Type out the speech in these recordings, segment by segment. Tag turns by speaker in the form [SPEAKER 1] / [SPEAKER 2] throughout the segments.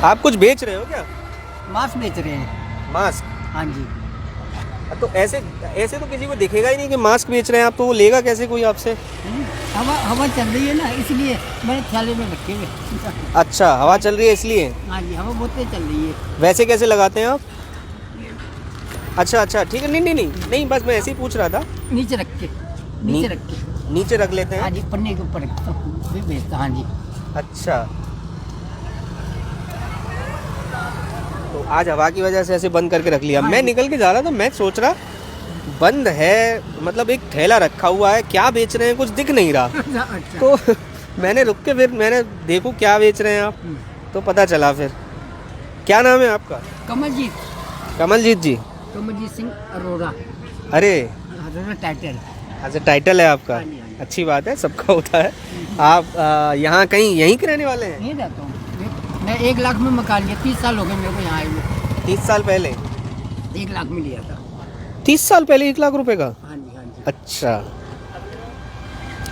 [SPEAKER 1] आप कुछ बेच रहे हो क्या?
[SPEAKER 2] मांस बेच रहे हैं।
[SPEAKER 1] मास्क?
[SPEAKER 2] हाँ जी।
[SPEAKER 1] तो ऐसे ऐसे तो किसी को दिखेगा ही नहीं कि मास्क बेच रहे हैं आप, तो वो लेगा कैसे कोई आपसे?
[SPEAKER 2] हवा हवा चल रही है ना, इसलिए मैंने थैले में रखे हुए।
[SPEAKER 1] अच्छा, हवा चल रही है इसलिए।
[SPEAKER 2] हाँ जी, हवा बहुत तेज चल रही है।
[SPEAKER 1] वैसे कैसे लगाते हैं आप? अच्छा अच्छा, ठीक है। नहीं नहीं नहीं नहीं, बस मैं ऐसे ही पूछ रहा था।
[SPEAKER 2] नीचे रख के, नीचे रख के।
[SPEAKER 1] नीचे रख लेते
[SPEAKER 2] हाँ
[SPEAKER 1] हैं।
[SPEAKER 2] जी, पन्ने के ऊपर रखता हूँ, फिर बेचता। हाँ जी।
[SPEAKER 1] अच्छा, तो आज हवा की वजह से ऐसे बंद करके रख लिया।
[SPEAKER 2] हाँ
[SPEAKER 1] मैं
[SPEAKER 2] जी।
[SPEAKER 1] निकल के जा रहा था, मैं सोच रहा बंद है, मतलब एक ठेला रखा हुआ है, क्या बेच रहे हैं कुछ दिख नहीं रहा।
[SPEAKER 2] अच्छा।
[SPEAKER 1] तो मैंने रुक के फिर मैंने देखूं क्या बेच रहे हैं आप, तो पता चला फिर। क्या नाम है आपका?
[SPEAKER 2] कमलजीत,
[SPEAKER 1] कमलजीत जी।
[SPEAKER 2] कमलजीत सिंह अरोड़ा।
[SPEAKER 1] अरे,
[SPEAKER 2] अरोड़ा टाइटल।
[SPEAKER 1] अच्छा टाइटल है आपका।
[SPEAKER 2] हाँ जी, हाँ जी।
[SPEAKER 1] अच्छी बात है, सबका होता है। आप यहाँ कहीं यहीं के रहने वाले हैं?
[SPEAKER 2] नहीं रहता हूँ मैं 1 लाख में मकान लिया, 30 साल हो गए मेरे को यहाँ आए हुए।
[SPEAKER 1] 30 साल पहले?
[SPEAKER 2] 1 लाख में लिया था।
[SPEAKER 1] 30 साल पहले 1 लाख रुपए का?
[SPEAKER 2] हाँ जी, हाँ जी।
[SPEAKER 1] अच्छा,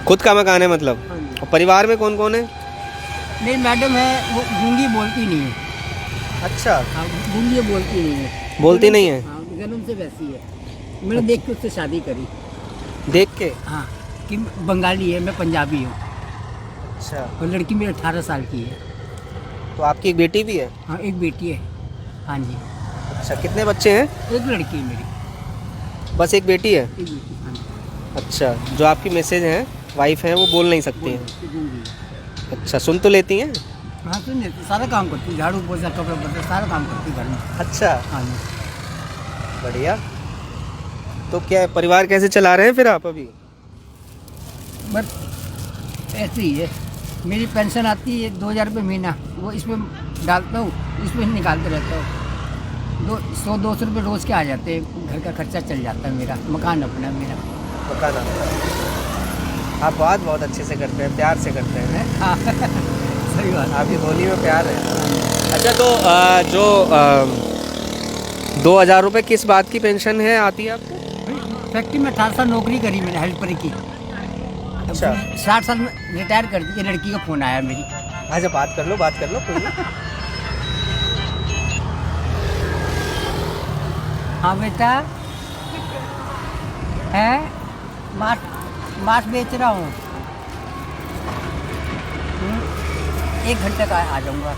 [SPEAKER 1] खुद का मकान है मतलब?
[SPEAKER 2] हाँ जी।
[SPEAKER 1] और परिवार में कौन कौन है?
[SPEAKER 2] नहीं, मैडम है, वो गूंगी बोलती नहीं है।
[SPEAKER 1] अच्छा,
[SPEAKER 2] हाँ, गूंगी बोलती नहीं है।
[SPEAKER 1] बोलती नहीं है?
[SPEAKER 2] हाँ, जन्म से वैसी है। मैंने देख के उससे शादी करी।
[SPEAKER 1] देख के?
[SPEAKER 2] हाँ, कि बंगाली है, मैं पंजाबी हूँ।
[SPEAKER 1] अच्छा,
[SPEAKER 2] और लड़की मेरी 18 साल की है।
[SPEAKER 1] तो आपकी एक बेटी भी है?
[SPEAKER 2] हाँ, एक बेटी है। हाँ जी।
[SPEAKER 1] अच्छा, कितने बच्चे हैं?
[SPEAKER 2] एक लड़की है मेरी।
[SPEAKER 1] बस एक बेटी है?
[SPEAKER 2] एक बेटी। हाँ जी।
[SPEAKER 1] अच्छा, जो आपकी मैसेज हैं, वाइफ हैं, वो बोल नहीं सकती हैं?
[SPEAKER 2] गूंगी है।
[SPEAKER 1] अच्छा, सुन तो लेती हैं?
[SPEAKER 2] हाँ, सुन लेती, सारा काम करती हूँ, झाड़ू पोछा कपड़े बदल सारा काम करती हूँ घर में।
[SPEAKER 1] अच्छा,
[SPEAKER 2] हाँ जी।
[SPEAKER 1] बढ़िया। तो क्या परिवार कैसे चला रहे हैं फिर आप अभी?
[SPEAKER 2] बस ऐसे ही है। मेरी पेंशन आती है 2000 रुपये महीना, वो इसमें डालता हूँ, इसमें निकालते रहता हूँ। 100-200 रुपये रोज़ के आ जाते हैं, घर का खर्चा चल जाता है मेरा। मकान अपना है मेरा।
[SPEAKER 1] पता ना, आप बात बहुत अच्छे से करते हैं, प्यार से करते हैं।
[SPEAKER 2] हाँ सही बात।
[SPEAKER 1] आपकी बोली में प्यार है। अच्छा, तो जो 2000 रुपये किस बात की पेंशन है आती है आपको?
[SPEAKER 2] फैक्ट्री में 18 साल नौकरी करी मैंने, हेल्पर की।
[SPEAKER 1] अच्छा।
[SPEAKER 2] 60 साल में रिटायर कर दी। ये लड़की का फ़ोन आया मेरी।
[SPEAKER 1] अच्छा, बात कर लो कोई नहीं।
[SPEAKER 2] हाँ बेटा, है मांस बेच रहा हूँ। 1 घंटे का आ जाऊँगा।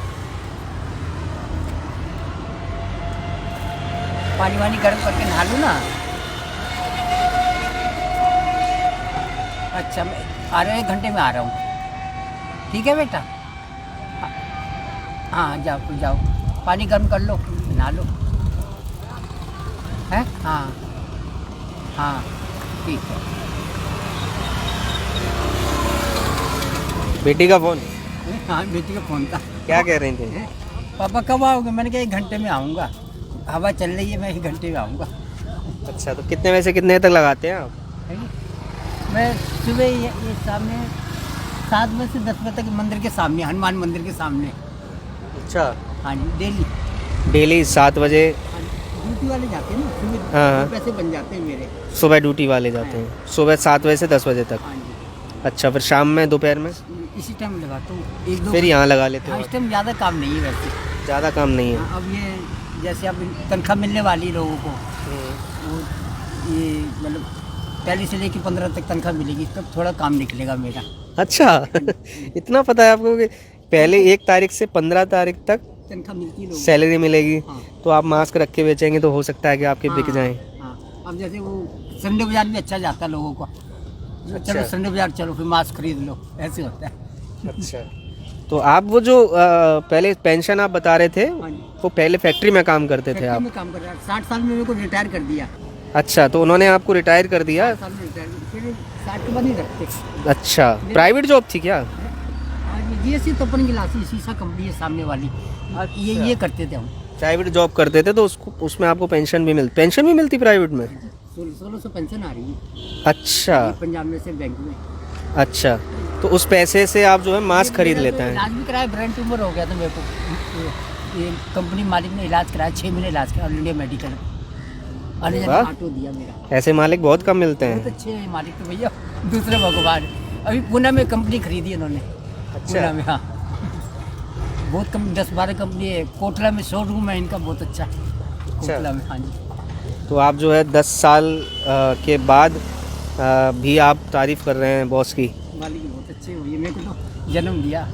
[SPEAKER 2] पानी वानी गर्म करके नहा लूँ ना। अच्छा, मैं आ रहा हूँ, 1 घंटे में आ रहा हूँ। ठीक है बेटा? हाँ, जाओ जाओ, पानी गर्म कर लो, नहा लो। है? हाँ हाँ, ठीक है।
[SPEAKER 1] बेटी का फोन?
[SPEAKER 2] हाँ, बेटी का फ़ोन था।
[SPEAKER 1] क्या कह रही थी?
[SPEAKER 2] पापा कब आओगे? मैंने कहा 1 घंटे में आऊँगा। हवा चल रही है, मैं 1 घंटे में आऊँगा।
[SPEAKER 1] अच्छा, तो कितने बजे से कितने तक लगाते हैं आप?
[SPEAKER 2] है कि? मैं सुबह ये सामने 7 बजे से 10 बजे तक मंदिर के सामने, हनुमान मंदिर के सामने।
[SPEAKER 1] अच्छा,
[SPEAKER 2] हाँ जी, डेली।
[SPEAKER 1] डेली 7 बजे?
[SPEAKER 2] हाँ जी, ड्यूटी वाले जाते हैं ना सुबह।
[SPEAKER 1] हाँ।
[SPEAKER 2] पैसे बन जाते हैं मेरे।
[SPEAKER 1] सुबह ड्यूटी वाले जाते हैं, सुबह 7 बजे से 10 बजे तक?
[SPEAKER 2] हाँ जी।
[SPEAKER 1] अच्छा, फिर शाम में, दोपहर में?
[SPEAKER 2] इसी टाइम लगाता हूँ, 1-2।
[SPEAKER 1] फिर यहाँ लगा लेते
[SPEAKER 2] हाँ,
[SPEAKER 1] हो?
[SPEAKER 2] इस टाइम ज़्यादा काम नहीं है वैसे।
[SPEAKER 1] ज़्यादा काम नहीं है?
[SPEAKER 2] हाँ, अब ये जैसे अब तनख्वाह मिलने वाली लोगों को, वो ये मतलब पहले से लेके 15 तक तनख्वाह मिलेगी, तब थोड़ा काम निकलेगा मेरा।
[SPEAKER 1] अच्छा इतना पता है आपको कि पहले 1 तारीख से 15 तारीख तक
[SPEAKER 2] तनख्वाह मिलती है लोगों को।
[SPEAKER 1] सैलरी मिलेगी?
[SPEAKER 2] हाँ।
[SPEAKER 1] तो आप मास्क रख के बेचेंगे तो हो सकता है कि आपके बिक
[SPEAKER 2] हाँ,
[SPEAKER 1] जाएं।
[SPEAKER 2] हाँ, अब जैसे वो संडे बाजार भी अच्छा जाता है लोगों को।
[SPEAKER 1] अच्छा।
[SPEAKER 2] चलो संडे बाजार चलो, फिर मास्क खरीद लो, ऐसे होता है।
[SPEAKER 1] अच्छा, तो आप वो जो पहले पेंशन आप बता रहे थे,
[SPEAKER 2] हाँ जी।
[SPEAKER 1] वो पहले फैक्ट्री में काम करते थे
[SPEAKER 2] फैक्ट्री
[SPEAKER 1] आप?
[SPEAKER 2] में काम कर रहा है, 60 साल में मेरे को रिटायर कर दिया।
[SPEAKER 1] अच्छा, तो उन्होंने आपको रिटायर कर दिया?
[SPEAKER 2] 60 साल में रिटायर, फिर 60 के बाद नहीं रखते।
[SPEAKER 1] अच्छा, प्राइवेट जॉब थी क्या?
[SPEAKER 2] हाँ जी, GSC तपन गिलासी शीशा कंपनी है सामने वाली। ये करते थे हम।
[SPEAKER 1] प्राइवेट जॉब करते थे तो उसको उसमें आपको पेंशन भी मिलती प्राइवेट में?
[SPEAKER 2] 1600 पेंशन आ रही है।
[SPEAKER 1] अच्छा
[SPEAKER 2] ये पंजाब नेशनल बैंक में।
[SPEAKER 1] अच्छा, तो उस पैसे से आप जो है मास्क खरीद
[SPEAKER 2] मेरा
[SPEAKER 1] लेते
[SPEAKER 2] तो
[SPEAKER 1] हैं?
[SPEAKER 2] इलाज भी कराया, ब्रेन ट्यूमर हो गया था मेरे को। ये कंपनी मालिक ने इलाज कराया, 6 महीने इलाज कराया, ऑल इंडिया मेडिकल।
[SPEAKER 1] वाह।
[SPEAKER 2] ऑटो दिया मेरा।
[SPEAKER 1] ऐसे मालिक बहुत कम मिलते
[SPEAKER 2] बहुत
[SPEAKER 1] हैं।
[SPEAKER 2] अच्छे हैं मालिक तो भैया, दूसरे भगवान। अभी पुणे में कंपनी खरीदी इन्होंने।
[SPEAKER 1] अच्छा।
[SPEAKER 2] पुणे में, हाँ। बहुत कम 10-12 कंपनी है। कोटला में शोरूम है इनका बहुत अच्छा, कोटला में। हाँ जी।
[SPEAKER 1] तो आप जो है 10 साल के बाद भी आप तारीफ़ कर रहे हैं बॉस की।
[SPEAKER 2] मालिक बहुत अच्छे हुए, मेरे को तो जन्म दिया,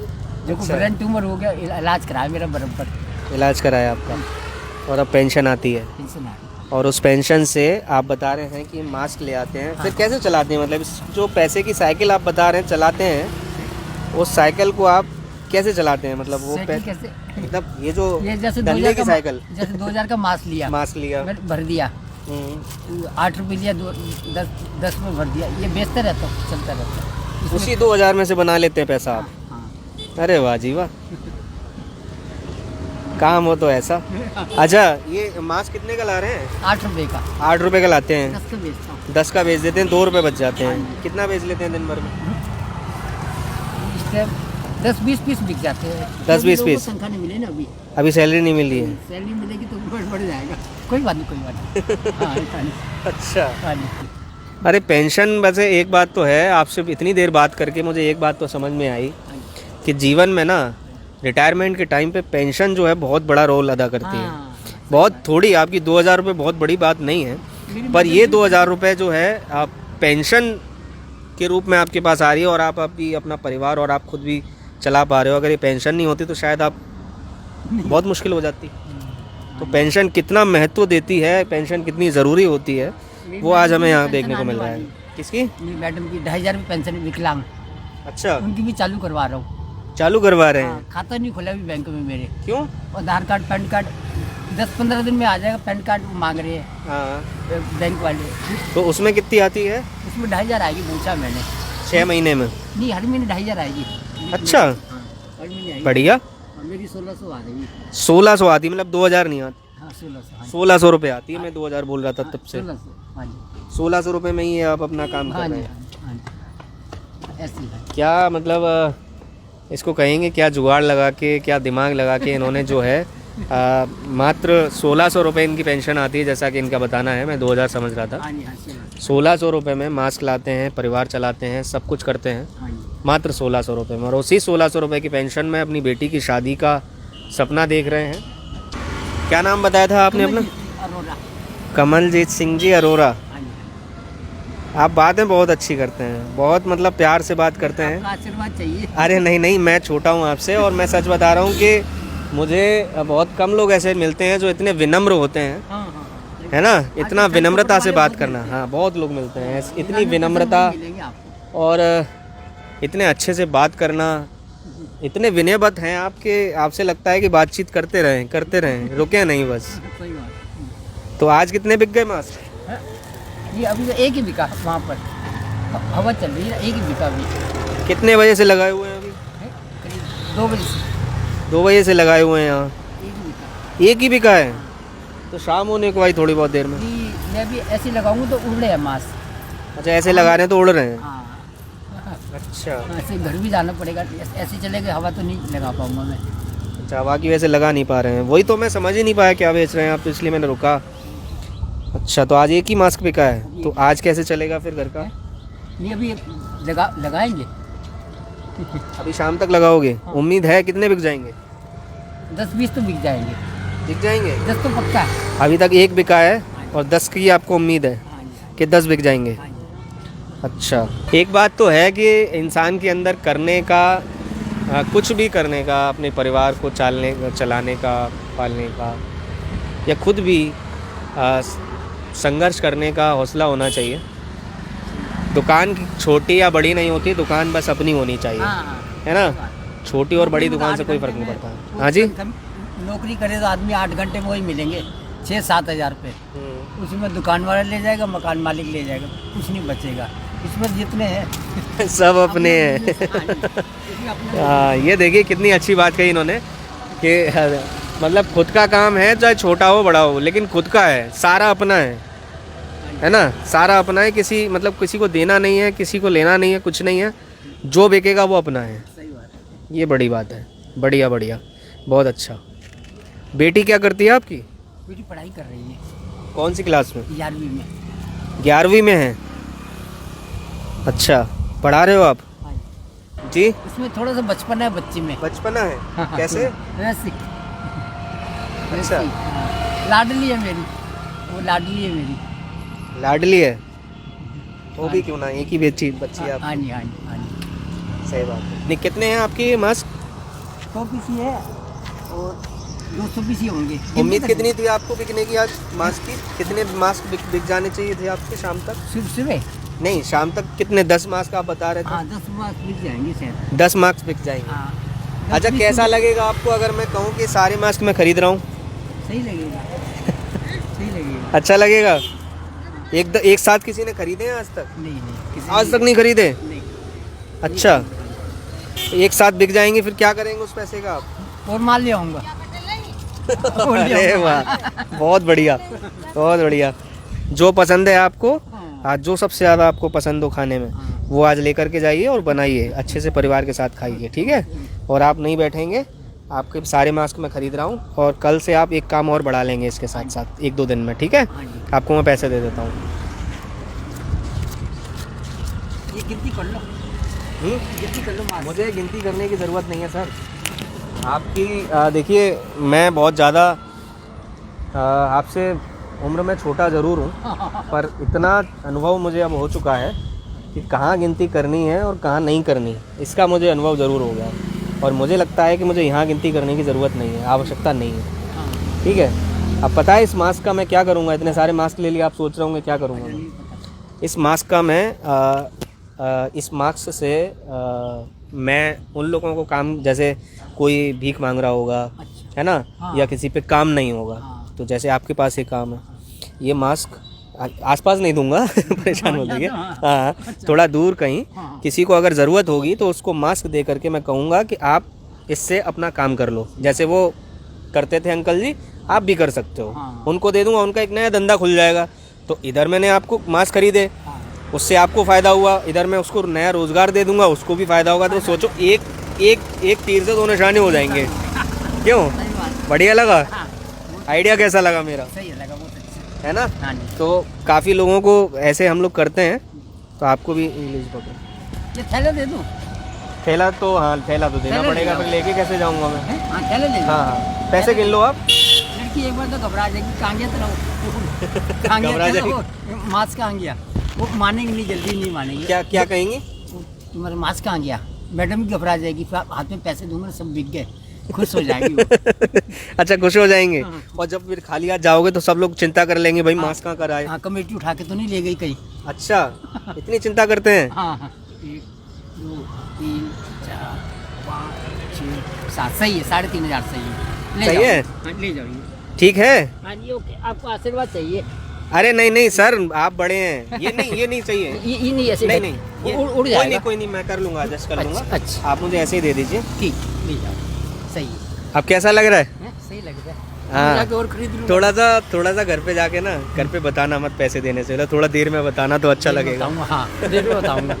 [SPEAKER 2] जो को
[SPEAKER 1] अच्छा।
[SPEAKER 2] ब्रेन ट्यूमर हो गया, इलाज कराया मेरा बराबर,
[SPEAKER 1] इलाज कराया आपका, और अब पेंशन आती है,
[SPEAKER 2] पेंशन आ
[SPEAKER 1] और उस पेंशन से आप बता रहे हैं कि मास्क ले आते हैं। फिर कैसे चलाते हैं, मतलब इस जो पैसे की साइकिल आप बता रहे हैं चलाते हैं, उस साइकिल को आप कैसे चलाते हैं, मतलब वो
[SPEAKER 2] कैसे,
[SPEAKER 1] मतलब ये जो
[SPEAKER 2] ये जैसे
[SPEAKER 1] धंधे
[SPEAKER 2] 2000
[SPEAKER 1] की साइकिल,
[SPEAKER 2] जैसे 2000 का मास्क लिया,
[SPEAKER 1] मास्क लिया,
[SPEAKER 2] मैंने भर दिया, 8 रुपये लिया, 10 में भर दिया, ये बेचता रहता हूँ, चलता रहता है।
[SPEAKER 1] उसी 2000 में से बना लेते हैं पैसा आप।
[SPEAKER 2] हाँ।
[SPEAKER 1] अरे वाह जी वाह, काम हो तो ऐसा। अच्छा, ये मास्क कितने का ला रहे हैं?
[SPEAKER 2] 8 रुपये का,
[SPEAKER 1] 8 रुपए का लाते हैं,
[SPEAKER 2] 10 का बेचता हूँ।
[SPEAKER 1] 10 का बेच देते हैं, 2 रुपए बच जाते हैं। कितना बेच लेते हैं दिन भर में?
[SPEAKER 2] इससे 10-20 पीस बिक जाते हैं।
[SPEAKER 1] 10-20 पीस?
[SPEAKER 2] तनख्वाह नहीं मिले ना अभी,
[SPEAKER 1] अभी सैलरी नहीं मिली है?
[SPEAKER 2] सैलरी मिलेगी तो बढ़ जाएगा। कोई बात नहीं, कोई बात नहीं। हाँ, हाँ,
[SPEAKER 1] अच्छा।
[SPEAKER 2] हाँ।
[SPEAKER 1] अरे पेंशन, वैसे एक बात तो है, आपसे इतनी देर बात करके मुझे एक बात तो समझ में आई कि जीवन में ना रिटायरमेंट के टाइम पे पेंशन जो है बहुत बड़ा रोल अदा करती है।
[SPEAKER 2] हाँ।
[SPEAKER 1] बहुत थोड़ी, आपकी 2000 रुपये बहुत बड़ी बात नहीं है, पर ये 2000 रुपये जो है आप पेंशन के रूप में आपके पास आ रही है, और आप अभी अपना परिवार और आप खुद भी चला पा रहे हो। अगर ये पेंशन नहीं होती तो शायद आप बहुत मुश्किल हो जाती। तो पेंशन कितना महत्व देती है, पेंशन कितनी ज़रूरी होती है, वो आज हमें यहाँ देखने को मिल रहा है। किसकी?
[SPEAKER 2] मैडम की 2500 रुपये पेंशन, विकलांग,
[SPEAKER 1] अच्छा,
[SPEAKER 2] उनकी भी चालू करवा रहा हूँ।
[SPEAKER 1] चालू करवा रहे हैं?
[SPEAKER 2] हाँ, खाता नहीं खुला अभी बैंक में मेरे।
[SPEAKER 1] क्यों?
[SPEAKER 2] आधार कार्ड, पैन कार्ड 10-15 दिन में आ जाएगा। पैन कार्ड मांग रहे हैं
[SPEAKER 1] हाँ,
[SPEAKER 2] बैंक वाले।
[SPEAKER 1] तो उसमें कितनी आती है?
[SPEAKER 2] उसमें 2500 आएगी, पूछा मैंने।
[SPEAKER 1] 6 महीने में?
[SPEAKER 2] नहीं, हर महीने 2500 आएगी।
[SPEAKER 1] अच्छा,
[SPEAKER 2] हाँ, हर महीने आएगी।
[SPEAKER 1] बढ़िया।
[SPEAKER 2] हाँ, मेरी 1600 आ रही है।
[SPEAKER 1] 1600 आती, मतलब 2000 नहीं आती?
[SPEAKER 2] हाँ, 1600। हाँ,
[SPEAKER 1] 1600 रुपये आती है। मैं 2000 बोल रहा था तब से।
[SPEAKER 2] 1600। हाँ जी,
[SPEAKER 1] 1600 रुपये में ही आप अपना काम
[SPEAKER 2] हाँ
[SPEAKER 1] कर
[SPEAKER 2] जी,
[SPEAKER 1] रहे हैं।
[SPEAKER 2] हाँ जी, ऐसी है।
[SPEAKER 1] क्या मतलब इसको कहेंगे क्या जुगाड़ लगा के, क्या दिमाग लगा के इन्होंने जो है मात्र 1600 रुपये इनकी पेंशन आती है, जैसा कि इनका बताना है। मैं 2000 समझ रहा था।
[SPEAKER 2] हाँ जी, हाँ,
[SPEAKER 1] 1600 रुपये में मास्क लाते हैं, परिवार चलाते हैं, सब कुछ करते हैं,
[SPEAKER 2] हाँ जी।
[SPEAKER 1] मात्र 1600 रुपये में। और उसी 1600 रुपये की पेंशन में अपनी बेटी की शादी का सपना देख रहे हैं। क्या नाम बताया था आपने अपना?
[SPEAKER 2] अरोड़ा।
[SPEAKER 1] कमलजीत सिंह जी अरोड़ा।
[SPEAKER 2] हाँ जी।
[SPEAKER 1] आप बातें बहुत अच्छी करते हैं, बहुत मतलब प्यार से बात करते हैं।
[SPEAKER 2] आपका आशीर्वाद चाहिए।
[SPEAKER 1] अरे नहीं नहीं, मैं छोटा हूँ आपसे, और मैं सच बता रहा हूँ कि मुझे बहुत कम लोग ऐसे मिलते हैं जो इतने विनम्र होते हैं,
[SPEAKER 2] हाँ, हाँ, हाँ।
[SPEAKER 1] है ना, इतना
[SPEAKER 2] आजकल
[SPEAKER 1] विनम्रता से
[SPEAKER 2] वाले
[SPEAKER 1] बात
[SPEAKER 2] बहुत
[SPEAKER 1] करना।
[SPEAKER 2] मिलते हैं।
[SPEAKER 1] हाँ, बहुत लोग मिलते हैं, इतनी
[SPEAKER 2] 99%
[SPEAKER 1] विनम्रता
[SPEAKER 2] मिलेंगे आपको।
[SPEAKER 1] और इतने अच्छे से बात करना, इतने विनयवत हैं आपके, आपसे लगता है कि बातचीत करते रहें, रुके नहीं बस।
[SPEAKER 2] सही बात।
[SPEAKER 1] तो आज कितने बिक गए मास्क?
[SPEAKER 2] ये अभी तो एक ही बिका वहाँ पर, हवा चल रही है, एक ही बिका अभी।
[SPEAKER 1] कितने बजे से लगाए हुए हैं अभी?
[SPEAKER 2] करीब 2 बजे से
[SPEAKER 1] 2 बजे से लगाए हुए हैं यहाँ,
[SPEAKER 2] एक ही बिका।
[SPEAKER 1] एक ही बिका है? तो शाम होने को आई थोड़ी बहुत देर में।
[SPEAKER 2] मैं भी ऐसे लगाऊंगा तो उड़ रहे हैं मास्क।
[SPEAKER 1] अच्छा, ऐसे लगा रहे हैं तो उड़ रहे हैं?
[SPEAKER 2] हाँ,
[SPEAKER 1] अच्छा
[SPEAKER 2] ऐसे घर भी जाना पड़ेगा, ऐसे चलेगा हवा तो नहीं लगा पाऊंगा मैं।
[SPEAKER 1] अच्छा, बाकी वैसे लगा नहीं पा रहे हैं, वही तो मैं समझ ही नहीं पाया क्या बेच रहे हैं आप, तो इसलिए मैंने रुका। अच्छा, तो आज एक ही मास्क बिका है, तो आज कैसे चलेगा फिर घर का?
[SPEAKER 2] नहीं, अभी लगाएंगे।
[SPEAKER 1] अभी शाम तक लगाओगे? उम्मीद है कितने बिक जाएंगे?
[SPEAKER 2] 10-20 तो बिक जाएंगे।
[SPEAKER 1] बिक जाएंगे?
[SPEAKER 2] 10 तो पक्का है।
[SPEAKER 1] अभी तक एक बिका है और 10 की आपको उम्मीद है
[SPEAKER 2] हाँ जी,
[SPEAKER 1] कि 10 बिक जाएंगे?
[SPEAKER 2] हाँ जी।
[SPEAKER 1] अच्छा, एक बात तो है कि इंसान के अंदर करने का, कुछ भी करने का, अपने परिवार को चलाने का, पालने का, या खुद भी संघर्ष करने का हौसला होना चाहिए। दुकान छोटी या बड़ी नहीं होती, दुकान बस अपनी होनी चाहिए,
[SPEAKER 2] हाँ, हाँ।
[SPEAKER 1] है ना? छोटी और बड़ी दुकान से कोई फ़र्क नहीं पड़ता। हाँ जी।
[SPEAKER 2] नौकरी करे तो आदमी 8 घंटे में वही मिलेंगे 6-7 हज़ार रुपये। उसमें दुकान वाला ले जाएगा, मकान मालिक ले जाएगा, कुछ नहीं बचेगा। इसमें जितने हैं
[SPEAKER 1] सब अपने हैं। हाँ, ये देखिए कितनी अच्छी बात कही इन्होंने कि मतलब खुद का काम है, चाहे छोटा हो बड़ा हो, लेकिन खुद का है, सारा अपना है ना? सारा अपना है, किसी को देना नहीं है, किसी को लेना नहीं है, कुछ नहीं है, जो बिकेगा वो अपना है।
[SPEAKER 2] सही बात है।
[SPEAKER 1] ये बड़ी बात है। बढ़िया बढ़िया, बहुत अच्छा। बेटी क्या करती है आपकी?
[SPEAKER 2] बेटी पढ़ाई कर रही है,
[SPEAKER 1] कौन सी क्लास में?
[SPEAKER 2] 11वीं में।
[SPEAKER 1] 11वीं में है? अच्छा, पढ़ा रहे हो आप?
[SPEAKER 2] हाँ जी।
[SPEAKER 1] जी,
[SPEAKER 2] इसमें थोड़ा सा बचपना है बच्ची में।
[SPEAKER 1] बचपना है।
[SPEAKER 2] हाँ,
[SPEAKER 1] कैसे?
[SPEAKER 2] वैसे
[SPEAKER 1] अच्छा।
[SPEAKER 2] हाँ, लाडली है मेरी, वो लाडली है मेरी।
[SPEAKER 1] लाडली है वो भी क्यों ना, एक ही बच्ची बच्ची है
[SPEAKER 2] हाँ
[SPEAKER 1] आप।
[SPEAKER 2] जी, हाँ जी, हाँ जी।
[SPEAKER 1] सही बात है। नहीं, कितने हैं आपके ये मास्क?
[SPEAKER 2] 100 पीस ही है और 200 पीस ही होंगे।
[SPEAKER 1] उम्मीद कितनी थी आपको बिकने की आज मास्क की? कितने मास्क बिक जाने चाहिए थे आपके शाम तक?
[SPEAKER 2] सुबह?
[SPEAKER 1] नहीं, शाम तक कितने? 10 मास्क आप बता रहे थे।
[SPEAKER 2] हाँ, 10 मास्क बिक जाएंगे शायद।
[SPEAKER 1] 10 मास्क बिक जाएंगे।
[SPEAKER 2] हाँ।
[SPEAKER 1] अच्छा, कैसा लगेगा आपको अगर मैं कहूँ कि सारे मास्क मैं खरीद रहा हूँ?
[SPEAKER 2] सही लगेगा। सही लगेगा।
[SPEAKER 1] अच्छा लगेगा। एक साथ किसी ने खरीदे हैं आज तक?
[SPEAKER 2] नहीं,
[SPEAKER 1] आज तक नहीं खरीदे?
[SPEAKER 2] नहीं।
[SPEAKER 1] अच्छा, एक साथ बिक जाएंगे, फिर क्या करेंगे उस पैसे का आप?
[SPEAKER 2] और माल ले आऊँगा।
[SPEAKER 1] अरे वाह, बहुत बढ़िया, बहुत बढ़िया। जो पसंद है आपको आज, जो सबसे ज़्यादा आपको पसंद हो खाने में, वो आज लेकर के जाइए और बनाइए, अच्छे से परिवार के साथ खाइए, ठीक है? और आप नहीं बैठेंगे, आपके सारे मास्क मैं खरीद रहा हूँ और कल से आप एक काम और बढ़ा लेंगे इसके साथ साथ 1-2 दिन में, ठीक है? आपको मैं पैसे दे देता हूँ।
[SPEAKER 2] ये गिनती कर लो। गिनती कर लो मास्क।
[SPEAKER 1] मुझे गिनती करने की ज़रूरत नहीं है सर। आपकी देखिए, मैं बहुत ज़्यादा आपसे उम्र में छोटा ज़रूर हूँ, पर इतना अनुभव मुझे अब हो चुका है कि कहाँ गिनती करनी है और कहाँ नहीं करनी, इसका मुझे अनुभव ज़रूर हो गया है। और मुझे लगता है कि मुझे यहाँ गिनती करने की ज़रूरत नहीं है, आवश्यकता नहीं है, ठीक है? अब पता है इस मास्क का मैं क्या करूँगा? इतने सारे मास्क ले लिए, आप सोच रहे होंगे क्या करूँगा मैं। इस मास्क का मैं इस मास्क से मैं उन लोगों को काम, जैसे कोई भीख मांग रहा होगा, है ना, या किसी पे काम नहीं होगा, तो जैसे आपके पास ये काम है, ये मास्क आसपास नहीं दूंगा परेशान हो जाएंगे। हाँ, थोड़ा दूर कहीं किसी को अगर ज़रूरत होगी तो उसको मास्क दे करके मैं कहूँगा कि आप इससे अपना काम कर लो, जैसे वो करते थे अंकल जी, आप भी कर सकते हो। उनको दे दूंगा, उनका एक नया धंधा खुल जाएगा। तो इधर मैंने आपको मास्क खरीदे, उससे आपको फ़ायदा हुआ, इधर मैं उसको नया रोज़गार दे दूंगा, उसको भी फ़ायदा होगा। तो सोचो, एक तीर से 2 निशाने हो जाएंगे। क्यों? बढ़िया लगा? आइडिया कैसा लगा मेरा?
[SPEAKER 2] सही लगा, बहुत अच्छा
[SPEAKER 1] है ना?
[SPEAKER 2] हाँ जी।
[SPEAKER 1] तो काफ़ी लोगों को ऐसे हम लोग करते हैं, तो आपको भी
[SPEAKER 2] ये थैला दे दूँ?
[SPEAKER 1] थैला तो, हाँ, थैला तो देना
[SPEAKER 2] थैला
[SPEAKER 1] पड़ेगा,
[SPEAKER 2] ले
[SPEAKER 1] फिर लेके कैसे जाऊंगा मैं?
[SPEAKER 2] हाँ, थैला दे दूँ।
[SPEAKER 1] हाँ, पैसे गिन लो आप।
[SPEAKER 2] लड़की एक बार तो घबरा जाएगी, कहाँ गया तेरा? कहाँ
[SPEAKER 1] घबरा
[SPEAKER 2] गया
[SPEAKER 1] जाएगी।
[SPEAKER 2] तेरा? मास्क कहाँ गया? वो मानेंगे नहीं, जल्दी नहीं मानेंगे।
[SPEAKER 1] क्या कहेंगी?
[SPEAKER 2] तुम्हारा मास्क कहाँ गया? मैडम भी घबरा जाएगी, फिर हाथ में पैसे दूंगा, सब बिक गए, खुश हो जाएगी वो।
[SPEAKER 1] अच्छा, खुश हो जाएंगे।
[SPEAKER 2] हाँ।
[SPEAKER 1] और जब फिर खाली हाथ जाओगे तो सब लोग चिंता कर लेंगे, भाई मास्क कहाँ कर आए।
[SPEAKER 2] हाँ, कमेटी उठा के तो नहीं ले गई कहीं।
[SPEAKER 1] अच्छा, इतनी चिंता करते हैं?
[SPEAKER 2] हाँ हाँ, 1 2 3 4 5 6 7, सही है, 3500 सही है। ले
[SPEAKER 1] सही
[SPEAKER 2] जाओ।
[SPEAKER 1] है?
[SPEAKER 2] हाँ, ले जाओ ये।
[SPEAKER 1] ठीक है।
[SPEAKER 2] हाँ जी, ओके, आपको आशीर्वाद चाहिए।
[SPEAKER 1] अरे नहीं सर, आप बड़े हैं, ये नहीं चाहिए।
[SPEAKER 2] ये नहीं ऐसे
[SPEAKER 1] नहीं, ये
[SPEAKER 2] उड़ जाएगा।
[SPEAKER 1] कोई नहीं, मैं कर लूंगा, एडजस्ट कर लूंगा।
[SPEAKER 2] अच्छा।
[SPEAKER 1] आप मुझे ऐसे ही दे दीजिए।
[SPEAKER 2] ठीक, ले जाओ, सही है।
[SPEAKER 1] अब कैसा लग रहा है?
[SPEAKER 2] हैं? सही लग रहा है।
[SPEAKER 1] हाँ।
[SPEAKER 2] जाके और खरीद लूंगा।
[SPEAKER 1] थोड़ा सा घर पे जाके ना, घर पे बताना मत पैसे देने से, थोड़ा देर में बताना तो अच्छा लगेगा।
[SPEAKER 2] बताऊंगा, हाँ, देर में बताऊंगा।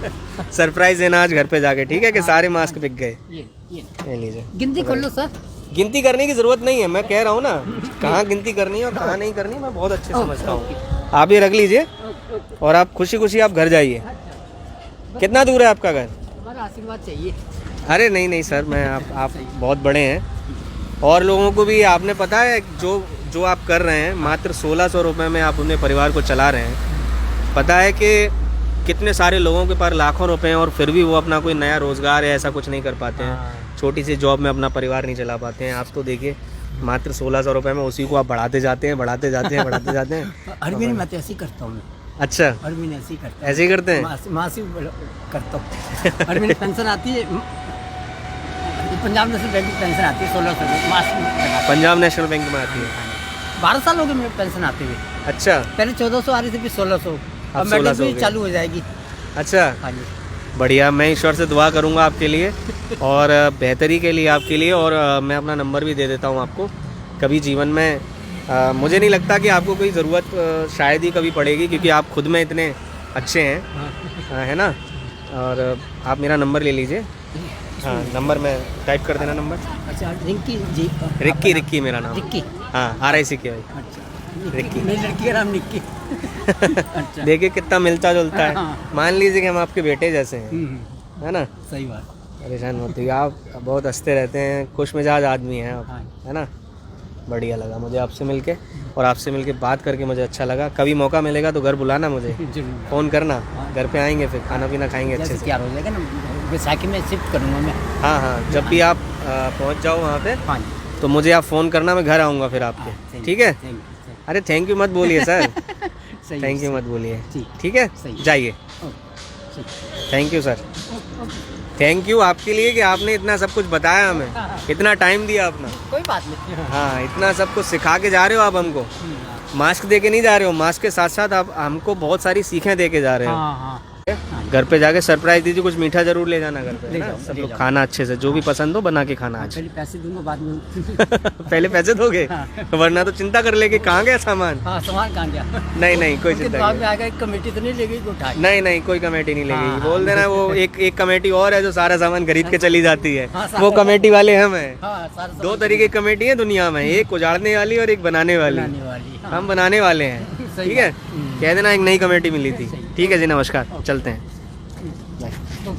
[SPEAKER 1] सरप्राइज देना आज घर पे जाके, ठीक है? कि सारे मास्क बिक गए।
[SPEAKER 2] ये
[SPEAKER 1] ले लीजिए।
[SPEAKER 2] गिनती कर लो सर।
[SPEAKER 1] गिनती करने की जरूरत नहीं है, मैं कह रहा हूँ ना, कहाँ गिनती करनी है और कहाँ नहीं करनी, मैं बहुत अच्छे समझता हूँ। आप ये रख लीजिए और आप खुशी खुशी आप घर जाइए। कितना दूर है आपका घर?
[SPEAKER 2] हमारा आशीर्वाद चाहिए।
[SPEAKER 1] अरे नहीं सर, मैं आप बहुत बड़े हैं, और लोगों को भी आपने पता है जो आप कर रहे हैं, मात्र 1600 रुपये में आप अपने परिवार को चला रहे हैं। पता है कि कितने सारे लोगों के पास लाखों रुपए हैं और फिर भी वो अपना कोई नया रोज़गार या ऐसा कुछ नहीं कर पाते हैं, छोटी सी जॉब में अपना परिवार नहीं चला पाते हैं। आप तो देखिए, मात्र 1600 रुपये में उसी को आप बढ़ाते जाते हैं।
[SPEAKER 2] हर महीने मैं तो ऐसे ही करता हूँ।
[SPEAKER 1] अच्छा,
[SPEAKER 2] हर महीने ऐसे ही करता हूँ।
[SPEAKER 1] ऐसे ही करते हैं?
[SPEAKER 2] मासिक करता हूँ। हर महीने पेंशन आती है, पंजाब नेशनल बैंक की पेंशन आती है 1600 रुपये मासिक।
[SPEAKER 1] पंजाब नेशनल बैंक में आती है?
[SPEAKER 2] 12 साल हो गए मेरे पेंशन आते हुए।
[SPEAKER 1] अच्छा,
[SPEAKER 2] पहले 1400 आ रही थी, फिर 1600, अब मैडम भी चालू हो जाएगी।
[SPEAKER 1] अच्छा,
[SPEAKER 2] हाँ जी,
[SPEAKER 1] बढ़िया। मैं ईश्वर से दुआ करूंगा आपके लिए और बेहतरी के लिए आपके लिए, और मैं अपना नंबर भी दे देता हूं आपको। कभी जीवन में मुझे नहीं लगता कि आपको कोई ज़रूरत शायद ही कभी पड़ेगी, क्योंकि आप खुद में इतने अच्छे हैं, है ना? और आप मेरा नंबर ले लीजिए। हाँ, नंबर में टाइप कर देना नंबर।
[SPEAKER 2] अच्छा, रिंकी जी?
[SPEAKER 1] रिक्की मेरा नाम।
[SPEAKER 2] रिक्की?
[SPEAKER 1] हाँ, RICK भाई।
[SPEAKER 2] अच्छा,
[SPEAKER 1] रिक्की।
[SPEAKER 2] मेरी लड़की का नाम निक्की। अच्छा,
[SPEAKER 1] देखिए कितना मिलता जुलता है।
[SPEAKER 2] हाँ।
[SPEAKER 1] मान लीजिए कि हम आपके बेटे जैसे हैं, है ना?
[SPEAKER 2] सही बात।
[SPEAKER 1] परेशान मत होइए आप, बहुत हंसते रहते हैं, खुश मिजाज आदमी हैं आप,
[SPEAKER 2] हाँ।
[SPEAKER 1] है ना। बढ़िया लगा मुझे आपसे मिलके, और आपसे मिलके बात करके मुझे अच्छा लगा। कभी मौका मिलेगा तो घर बुलाना मुझे,
[SPEAKER 2] जरूर
[SPEAKER 1] फ़ोन करना, घर पे आएंगे, फिर खाना पीना खाएंगे अच्छे
[SPEAKER 2] जैसे
[SPEAKER 1] से।
[SPEAKER 2] तैयार हो जाएगा ना, बैसाखी में शिफ्ट करूँगा मैं।
[SPEAKER 1] हाँ हाँ, जब भी आप पहुँच जाओ वहाँ पे
[SPEAKER 2] हाँ जी।
[SPEAKER 1] तो मुझे आप फ़ोन करना, मैं घर आऊँगा फिर आपके, ठीक है। अरे थैंक यू मत बोलिए सर, थैंक यू मत बोलिए, ठीक है,
[SPEAKER 2] सही।
[SPEAKER 1] जाइए। Thank you sir, thank you आपके लिए कि आपने इतना सब कुछ बताया हमें, इतना टाइम दिया अपना।
[SPEAKER 2] कोई बात नहीं।
[SPEAKER 1] हाँ, इतना सब कुछ सिखा के जा रहे हो आप हमको, मास्क दे के नहीं जा रहे हो, मास्क के साथ साथ आप हमको बहुत सारी सीखें दे के जा रहे हो।
[SPEAKER 2] हाँ हाँ।
[SPEAKER 1] घर पे जाके सरप्राइज दीजिए, कुछ मीठा जरूर ले जाना घर पे,
[SPEAKER 2] ले
[SPEAKER 1] है ना?
[SPEAKER 2] जाऊँ,
[SPEAKER 1] सब
[SPEAKER 2] ले
[SPEAKER 1] लोग
[SPEAKER 2] जाऊँ।
[SPEAKER 1] खाना अच्छे से, जो भी पसंद हो बना के खाना आज।
[SPEAKER 2] पहले पैसे दूंगा बाद में।
[SPEAKER 1] पहले पैसे दोगे, वरना तो चिंता कर लेके कहाँ गया सामान।
[SPEAKER 2] हाँ, सामान कहाँ गया?
[SPEAKER 1] नहीं नहीं, कोई
[SPEAKER 2] उनके
[SPEAKER 1] चिंता
[SPEAKER 2] दिमाग
[SPEAKER 1] नहीं,
[SPEAKER 2] में आ गया, कमेटी तो नहीं लेगी को उठा के।
[SPEAKER 1] नहीं नहीं, कोई कमेटी नहीं
[SPEAKER 2] हाँ,
[SPEAKER 1] लगेगी।
[SPEAKER 2] हाँ,
[SPEAKER 1] बोल देना वो एक कमेटी और है जो सारा सामान खरीद के चली जाती है,
[SPEAKER 2] हाँ,
[SPEAKER 1] वो कमेटी वाले हम हैं।
[SPEAKER 2] हाँ, सारा
[SPEAKER 1] दो तरीके की कमेटी है दुनिया में, एक उजाड़ने वाली और एक बनाने वाली।
[SPEAKER 2] बनाने वाली। हाँ।
[SPEAKER 1] हम बनाने वाले हैं,
[SPEAKER 2] सही
[SPEAKER 1] ठीक है।
[SPEAKER 2] बात।
[SPEAKER 1] कह देना एक नई कमेटी मिली थी, ठीक है जी, नमस्कार, चलते हैं।
[SPEAKER 2] तो